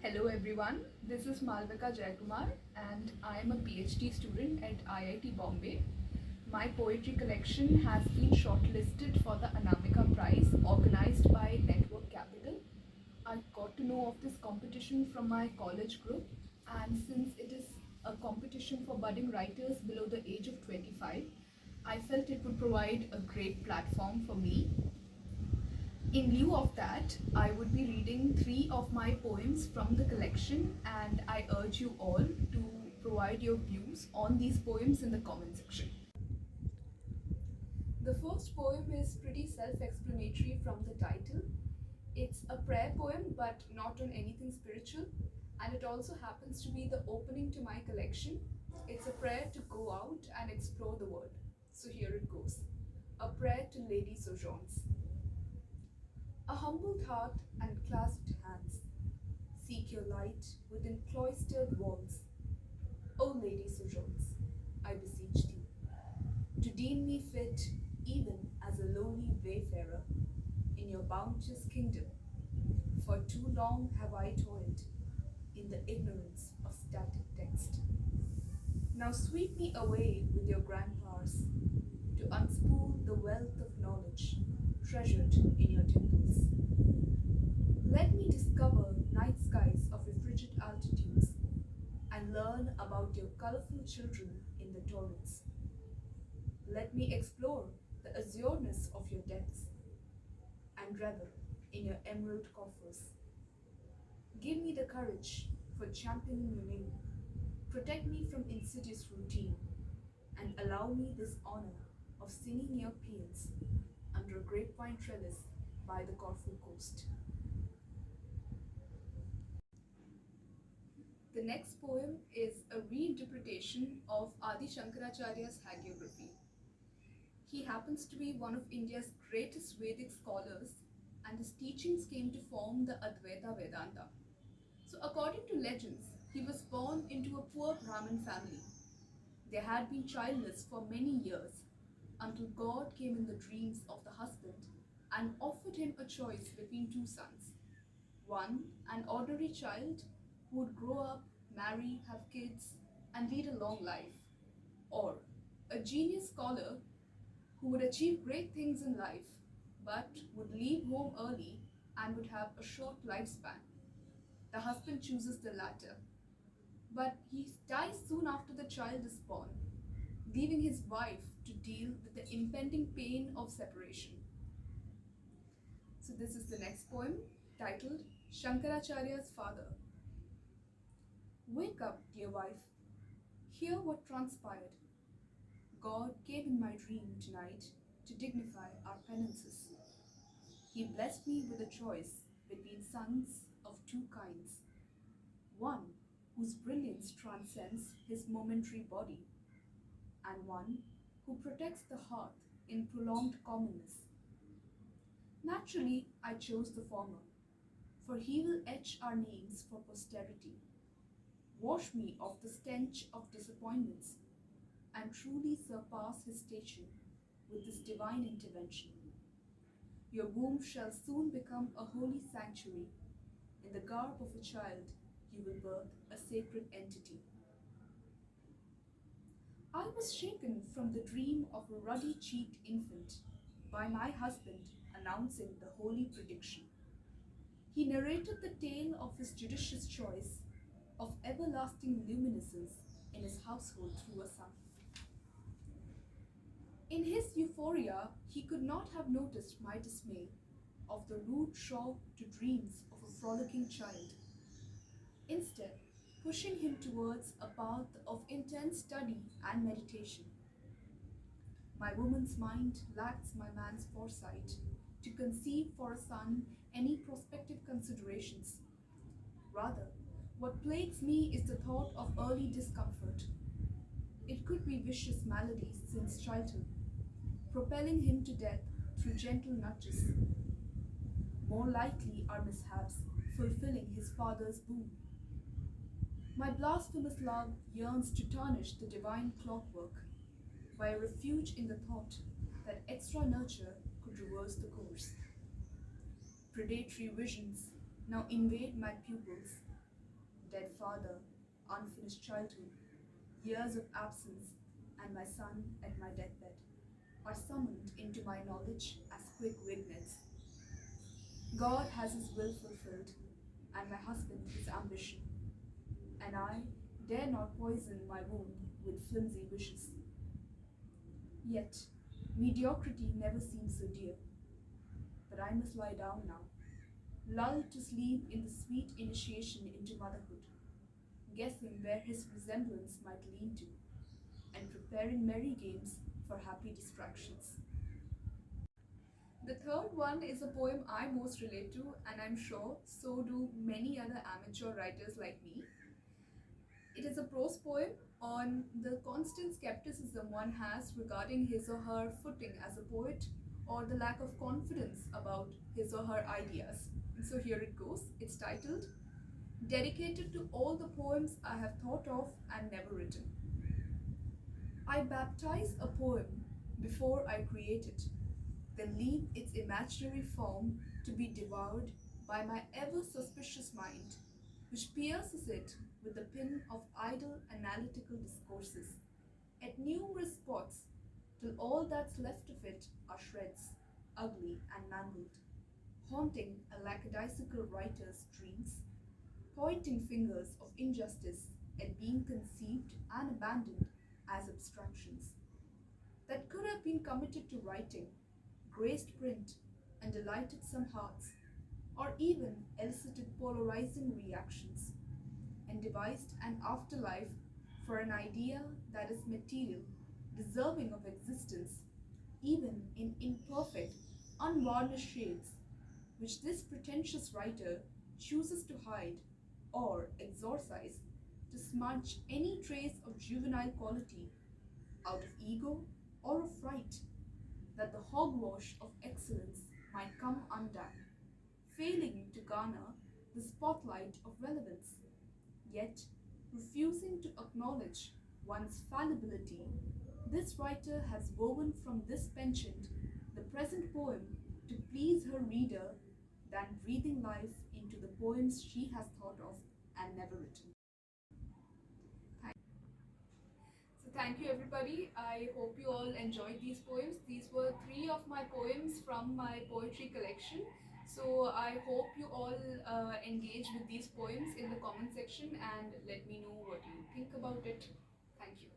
Hello everyone, this is Malvika Jayakumar and I am a PhD student at IIT Bombay. My poetry collection has been shortlisted for the Anamika Prize organized by Network Capital. I got to know of this competition from my college group, and since it is a competition for budding writers below the age of 25, I felt it would provide a great platform for me. In lieu of that, I would be reading three of my poems from the collection, and I urge you all to provide your views on these poems in the comment section. The first poem is pretty self explanatory from the title. It's a prayer poem, but not on anything spiritual, and it also happens to be the opening to my collection. It's a prayer to go out and explore the world. So here it goes. A prayer to Lady Sojourns. A humbled heart and clasped hands seek your light within cloistered walls. O Lady Sojourns, I beseech thee, to deem me fit even as a lowly wayfarer in your bounteous kingdom, for too long have I toiled in the ignorance of static text. Now sweep me away with your grand powers to unspool the wealth of knowledge treasured in your temples. Let me discover night skies of your frigid altitudes and learn about your colorful children in the torrents. Let me explore the azureness of your depths and revel in your emerald coffers. Give me the courage for championing your name. Protect me from insidious routine and allow me this honor of singing your paeans under a grapevine trellis by the Corfu coast. The next poem is a reinterpretation of Adi Shankaracharya's Hagiography. He happens to be one of India's greatest Vedic scholars, and his teachings came to form the Advaita Vedanta. So, according to legends, he was born into a poor Brahmin family. They had been childless for many years until God came in the dreams of the husband and offered him a choice between two sons. One, an ordinary child who would grow up, marry, have kids, and lead a long life, or a genius scholar who would achieve great things in life but would leave home early and would have a short lifespan. The husband chooses the latter, but he dies soon after the child is born, leaving his wife to deal with the impending pain of separation. So, this is the next poem titled Shankaracharya's Father. Wake up, dear wife, hear what transpired. God came in my dream tonight to dignify our penances. He blessed me with a choice between sons of two kinds, one whose brilliance transcends his momentary body, and one who protects the hearth in prolonged commonness. Naturally, I chose the former, for he will etch our names for posterity, wash me of the stench of disappointments, and truly surpass his station with this divine intervention. Your womb shall soon become a holy sanctuary. In the garb of a child, you will birth a sacred entity. I was shaken from the dream of a ruddy-cheeked infant by my husband announcing the holy prediction. He narrated the tale of his judicious choice of everlasting luminescence in his household through a son. In his euphoria, he could not have noticed my dismay of the rude shore to dreams of a frolicking child. Instead, pushing him towards a path of intense study and meditation. My woman's mind lacks my man's foresight to conceive for a son any prospective considerations. Rather, what plagues me is the thought of early discomfort. It could be vicious maladies since childhood, propelling him to death through gentle nudges. More likely are mishaps fulfilling his father's boon. My blasphemous love yearns to tarnish the divine clockwork by a refuge in the thought that extra nurture could reverse the course. Predatory visions now invade my pupils, dead father, unfinished childhood, years of absence, and my son at my deathbed are summoned into my knowledge as quick vignettes. God has his will fulfilled, and my husband his ambition, and I dare not poison my wound with flimsy wishes. Yet, mediocrity never seemed so dear. But I must lie down now, lulled to sleep in the sweet initiation into motherhood, guessing where his resemblance might lean to, and preparing merry games for happy distractions. The third one is a poem I most relate to, and I'm sure so do many other amateur writers like me. It is a prose poem on the constant skepticism one has regarding his or her footing as a poet, or the lack of confidence about his or her ideas. And so here it goes. It's titled, Dedicated to All the Poems I Have Thought of and Never Written. I baptize a poem before I create it, then leave its imaginary form to be devoured by my ever suspicious mind, which pierces it with the pin of idle analytical discourses at numerous spots, till all that's left of it are shreds, ugly and mangled, haunting a lackadaisical writer's dreams, pointing fingers of injustice at being conceived and abandoned as abstractions that could have been committed to writing, graced print, and delighted some hearts, or even elicited polarizing reactions, and devised an afterlife for an idea that is material, deserving of existence, even in imperfect, unvarnished shades, which this pretentious writer chooses to hide or exorcise to smudge any trace of juvenile quality out of ego or of fright that the hogwash of excellence might come undone, failing to garner the spotlight of relevance, yet refusing to acknowledge one's fallibility. This writer has woven from this penchant the present poem to please her reader than breathing life into the poems she has thought of and never written. Thank you everybody. I hope you all enjoyed these poems. These were three of my poems from my poetry collection. So I hope you all engage with these poems in the comment section and let me know what you think about it. Thank you.